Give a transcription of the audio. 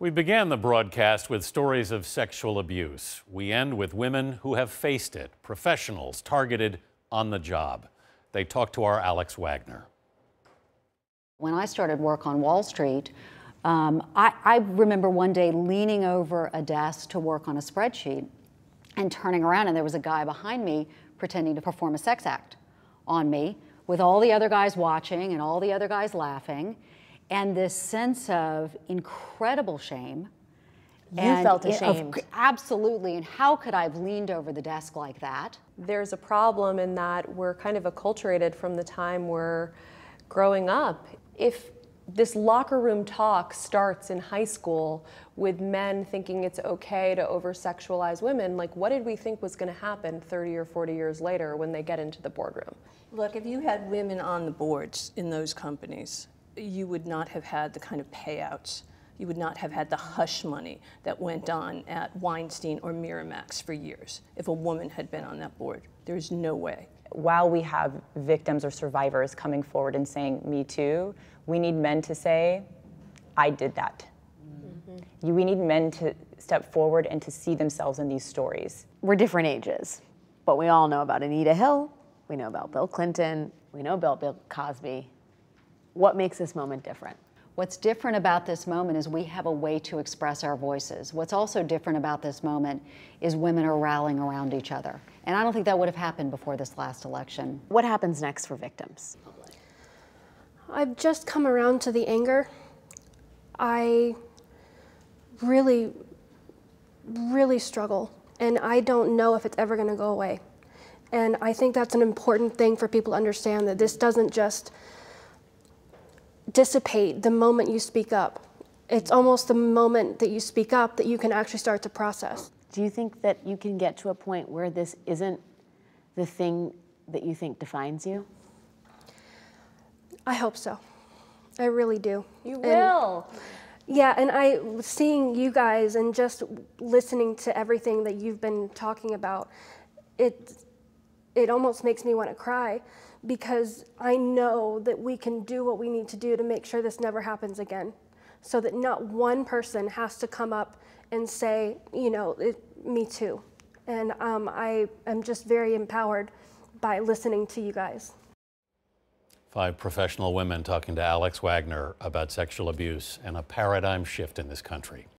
We began the broadcast with stories of sexual abuse. We end with women who have faced it, professionals targeted on the job. They talked to our Alex Wagner. When I started work on Wall Street, I remember one day leaning over a desk to work on a spreadsheet and turning around, and there was a guy behind me pretending to perform a sex act on me with all the other guys watching and all the other guys laughing, and this sense of incredible shame. You felt ashamed. Absolutely, and how could I have leaned over the desk like that? There's a problem in that we're kind of acculturated from the time we're growing up. If this locker room talk starts in high school with men thinking it's okay to over-sexualize women, like what did we think was going to happen 30 or 40 years later when they get into the boardroom? Look, if you had women on the boards in those companies, you would not have had the kind of payouts. You would not have had the hush money that went on at Weinstein or Miramax for years if a woman had been on that board. There's no way. While we have victims or survivors coming forward and saying, "Me too," we need men to say, "I did that." Mm-hmm. We need men to step forward and to see themselves in these stories. We're different ages, but we all know about Anita Hill, we know about Bill Clinton, we know about Bill Cosby. What makes this moment different? What's different about this moment is we have a way to express our voices. What's also different about this moment is women are rallying around each other. And I don't think that would have happened before this last election. What happens next for victims? I've just come around to the anger. I really, really struggle, and I don't know if it's ever going to go away. And I think that's an important thing for people to understand, that this doesn't just dissipate the moment you speak up. It's almost the moment that you speak up that you can actually start to process. Do you think that you can get to a point where this isn't the thing that you think defines you? I hope so. I really do. You will. Yeah, and seeing you guys and just listening to everything that you've been talking about, it almost makes me want to cry, because I know that we can do what we need to do to make sure this never happens again, so that not one person has to come up and say, you know, me too. And I am just very empowered by listening to you guys. 5 professional women talking to Alex Wagner about sexual abuse and a paradigm shift in this country.